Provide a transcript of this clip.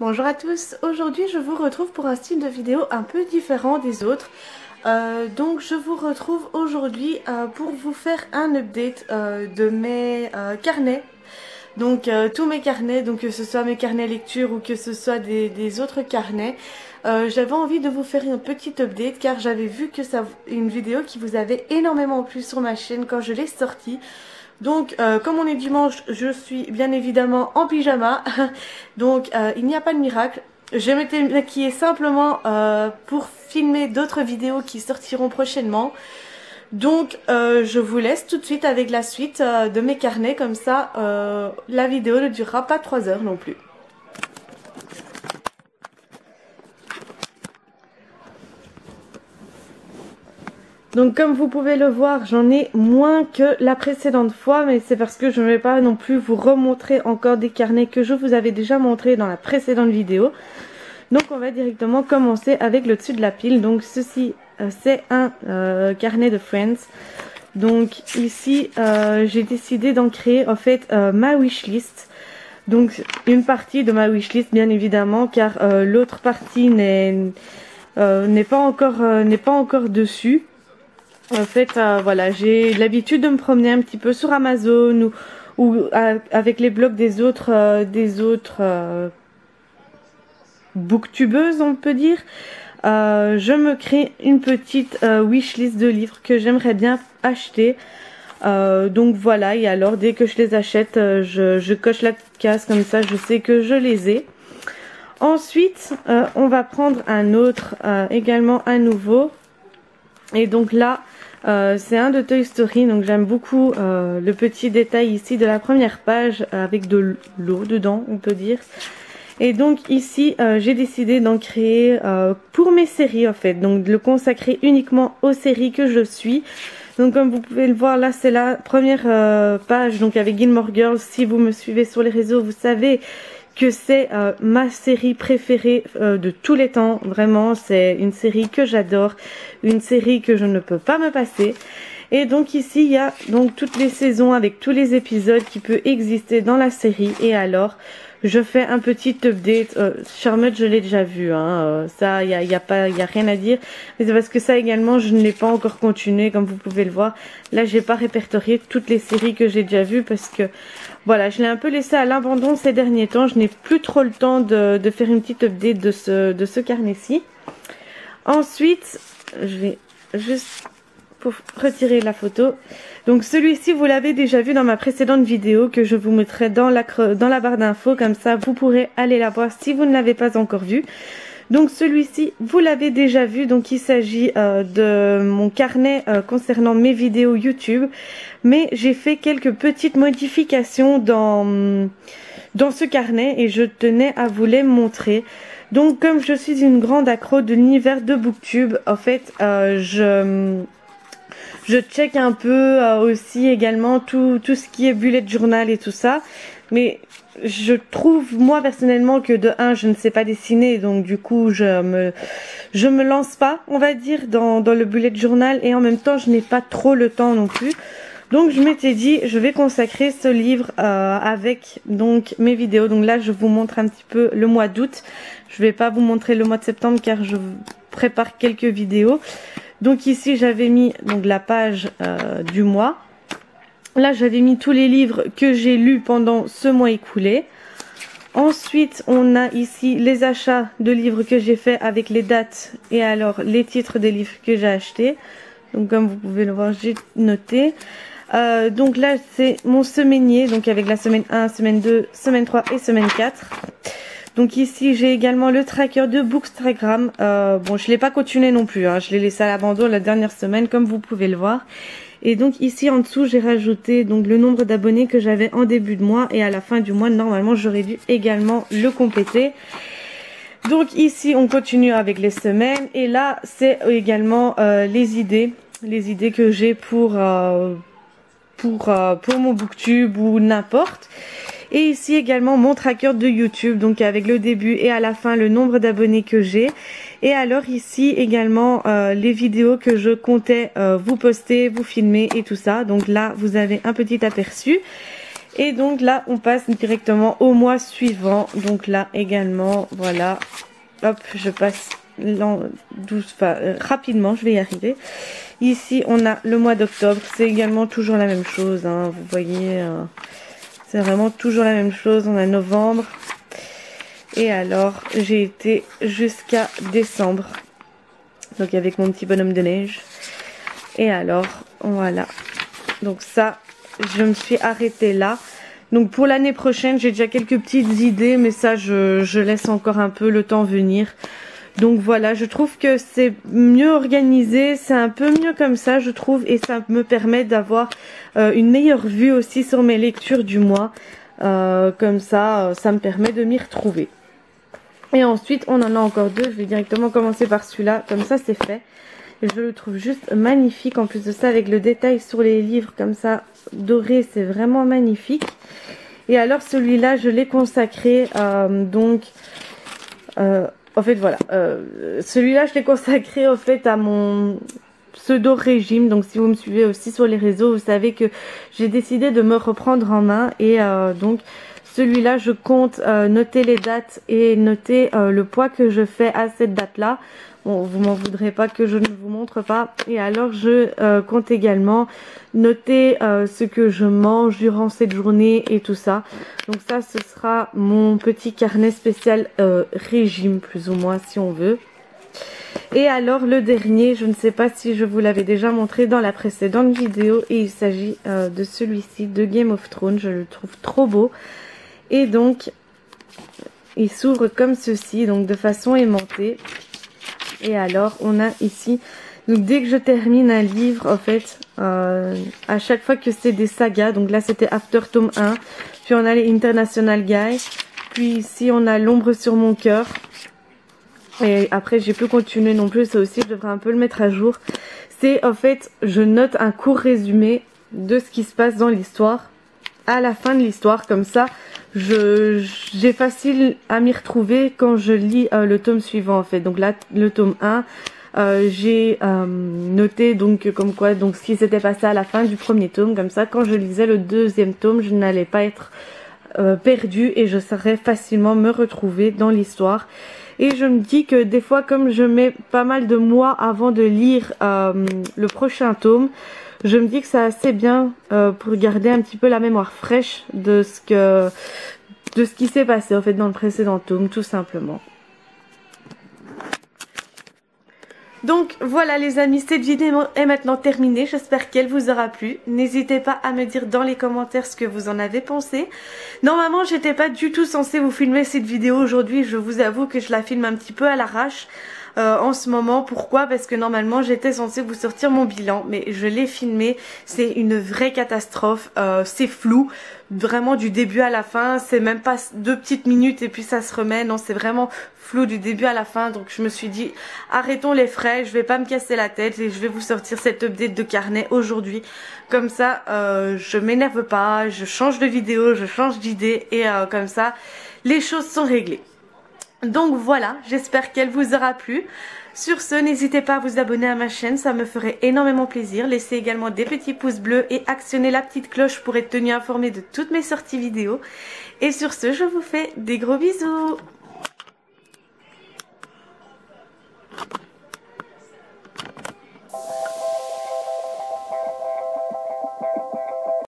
Bonjour à tous, aujourd'hui je vous retrouve pour un style de vidéo un peu différent des autres. Donc je vous retrouve aujourd'hui pour vous faire un update de mes carnets. Donc tous mes carnets, donc que ce soit mes carnets lecture ou que ce soit des autres carnets. J'avais envie de vous faire une petite update car j'avais vu que une vidéo qui vous avait énormément plu sur ma chaîne quand je l'ai sortie. Donc comme on est dimanche, je suis bien évidemment en pyjama. Donc il n'y a pas de miracle. Je m'étais maquillée simplement pour filmer d'autres vidéos qui sortiront prochainement. Donc je vous laisse tout de suite avec la suite de mes carnets, comme ça la vidéo ne durera pas 3 heures non plus. Donc comme vous pouvez le voir, j'en ai moins que la précédente fois, mais c'est parce que je ne vais pas non plus vous remontrer encore des carnets que je vous avais déjà montré dans la précédente vidéo. Donc on va directement commencer avec le dessus de la pile. Donc ceci c'est un carnet de Friends. Donc ici j'ai décidé d'en créer en fait ma wishlist. Donc une partie de ma wishlist bien évidemment, car l'autre partie n'est pas encore dessus. En fait, voilà, j'ai l'habitude de me promener un petit peu sur Amazon ou avec les blogs des autres booktubeuses, on peut dire. Je me crée une petite wishlist de livres que j'aimerais bien acheter. Donc voilà, et alors dès que je les achète, je coche la case, comme ça je sais que je les ai. Ensuite, on va prendre un autre, également un nouveau. Et donc là, c'est un de Toy Story, donc j'aime beaucoup le petit détail ici de la première page avec de l'eau dedans, on peut dire. Et donc ici, j'ai décidé d'en créer pour mes séries en fait, donc de le consacrer uniquement aux séries que je suis. Donc comme vous pouvez le voir là, c'est la première page, donc avec Gilmore Girls. Si vous me suivez sur les réseaux, vous savez que c'est ma série préférée de tous les temps. Vraiment, c'est une série que j'adore, une série que je ne peux pas me passer. Et donc ici, il y a donc toutes les saisons avec tous les épisodes qui peuvent exister dans la série. Et alors, je fais un petit update. Charlotte, je l'ai déjà vu, hein. Ça, il y a rien à dire. Mais c'est parce que ça également, je ne l'ai pas encore continué, comme vous pouvez le voir. Là, j'ai pas répertorié toutes les séries que j'ai déjà vues parce que voilà, je l'ai un peu laissé à l'abandon ces derniers temps. Je n'ai plus trop le temps de faire une petite update de ce carnet-ci. Ensuite, je vais juste pour retirer la photo. Donc celui-ci, vous l'avez déjà vu dans ma précédente vidéo que je vous mettrai dans la barre d'infos. Comme ça, vous pourrez aller la voir si vous ne l'avez pas encore vu. Donc celui-ci, vous l'avez déjà vu. Donc il s'agit de mon carnet concernant mes vidéos YouTube. Mais j'ai fait quelques petites modifications dans ce carnet et je tenais à vous les montrer. Donc comme je suis une grande accro de l'univers de Booktube, en fait, je check un peu aussi également tout ce qui est bullet journal et tout ça. Mais je trouve moi personnellement que de 1 je ne sais pas dessiner, donc du coup je me lance pas, on va dire, dans le bullet journal, et en même temps je n'ai pas trop le temps non plus. Donc je m'étais dit je vais consacrer ce livre avec donc mes vidéos. Donc là je vous montre un petit peu le mois d'août. Je vais pas vous montrer le mois de septembre car je prépare quelques vidéos. Donc ici j'avais mis donc la page du mois. Là j'avais mis tous les livres que j'ai lus pendant ce mois écoulé. Ensuite on a ici les achats de livres que j'ai fait avec les dates et alors les titres des livres que j'ai achetés. Donc comme vous pouvez le voir, j'ai noté. Donc là c'est mon semainier, donc avec la semaine 1, semaine 2, semaine 3 et semaine 4. Donc ici j'ai également le tracker de Bookstagram. Bon, je ne l'ai pas continué non plus, hein. Je l'ai laissé à l'abandon la dernière semaine comme vous pouvez le voir. Et donc ici en dessous j'ai rajouté donc le nombre d'abonnés que j'avais en début de mois, et à la fin du mois normalement j'aurais dû également le compléter. Donc ici on continue avec les semaines, et là c'est également les idées que j'ai pour mon booktube ou n'importe. Et ici également mon tracker de YouTube, donc avec le début et à la fin le nombre d'abonnés que j'ai. Et alors ici également les vidéos que je comptais vous poster, vous filmer et tout ça. Donc là vous avez un petit aperçu. Et donc là on passe directement au mois suivant. Donc là également voilà, hop je passe rapidement, je vais y arriver. Ici on a le mois d'octobre, c'est également toujours la même chose hein, vous voyez, c'est vraiment toujours la même chose. On a novembre et alors j'ai été jusqu'à décembre, donc avec mon petit bonhomme de neige. Et alors voilà, donc ça je me suis arrêtée là. Donc pour l'année prochaine j'ai déjà quelques petites idées, mais ça je laisse encore un peu le temps venir. Donc voilà, je trouve que c'est mieux organisé, c'est un peu mieux comme ça je trouve, et ça me permet d'avoir une meilleure vue aussi sur mes lectures du mois. Comme ça, ça me permet de m'y retrouver. Et ensuite on en a encore deux, je vais directement commencer par celui-là, comme ça c'est fait. Je le trouve juste magnifique, en plus de ça avec le détail sur les livres comme ça doré, c'est vraiment magnifique. Et alors celui-là je l'ai consacré en fait voilà, celui-là je l'ai consacré en fait à mon pseudo régime. Donc si vous me suivez aussi sur les réseaux, vous savez que j'ai décidé de me reprendre en main. Et donc celui-là je compte noter les dates et noter le poids que je fais à cette date là. Bon, vous m'en voudrez pas que je ne vous montre pas. Et alors je compte également noter ce que je mange durant cette journée et tout ça. Donc ça ce sera mon petit carnet spécial régime plus ou moins si on veut. Et alors le dernier, je ne sais pas si je vous l'avais déjà montré dans la précédente vidéo, et il s'agit de celui-ci de Game of Thrones. Je le trouve trop beau. Et donc il s'ouvre comme ceci, donc de façon aimantée. Et alors on a ici, donc dès que je termine un livre en fait, à chaque fois que c'est des sagas, donc là c'était After tome 1, puis on a les International Guys, puis ici on a L'ombre sur mon cœur, et après j'ai pu continuer non plus, ça aussi je devrais un peu le mettre à jour. C'est en fait, je note un court résumé de ce qui se passe dans l'histoire à la fin de l'histoire, comme ça j'ai facile à m'y retrouver quand je lis le tome suivant en fait. Donc là le tome 1, j'ai noté donc comme quoi donc ce qui s'était passé à la fin du premier tome, comme ça quand je lisais le deuxième tome je n'allais pas être perdue et je saurais facilement me retrouver dans l'histoire. Et je me dis que des fois, comme je mets pas mal de mois avant de lire le prochain tome, je me dis que c'est assez bien pour garder un petit peu la mémoire fraîche de ce qui s'est passé en fait dans le précédent tome, tout simplement. Donc voilà les amis, cette vidéo est maintenant terminée, j'espère qu'elle vous aura plu. N'hésitez pas à me dire dans les commentaires ce que vous en avez pensé. Normalement j'étais pas du tout censée vous filmer cette vidéo aujourd'hui, je vous avoue que je la filme un petit peu à l'arrache en ce moment. Pourquoi? Parce que normalement j'étais censée vous sortir mon bilan, mais je l'ai filmé, c'est une vraie catastrophe, c'est flou. Vraiment du début à la fin, c'est même pas 2 petites minutes et puis ça se remet, non c'est vraiment flou du début à la fin. Donc je me suis dit arrêtons les frais, je vais pas me casser la tête et je vais vous sortir cette update de carnet aujourd'hui. Comme ça je m'énerve pas, je change de vidéo, je change d'idée et comme ça les choses sont réglées. Donc voilà, j'espère qu'elle vous aura plu. Sur ce, n'hésitez pas à vous abonner à ma chaîne, ça me ferait énormément plaisir. Laissez également des petits pouces bleus et actionnez la petite cloche pour être tenu informé de toutes mes sorties vidéo. Et sur ce, je vous fais des gros bisous.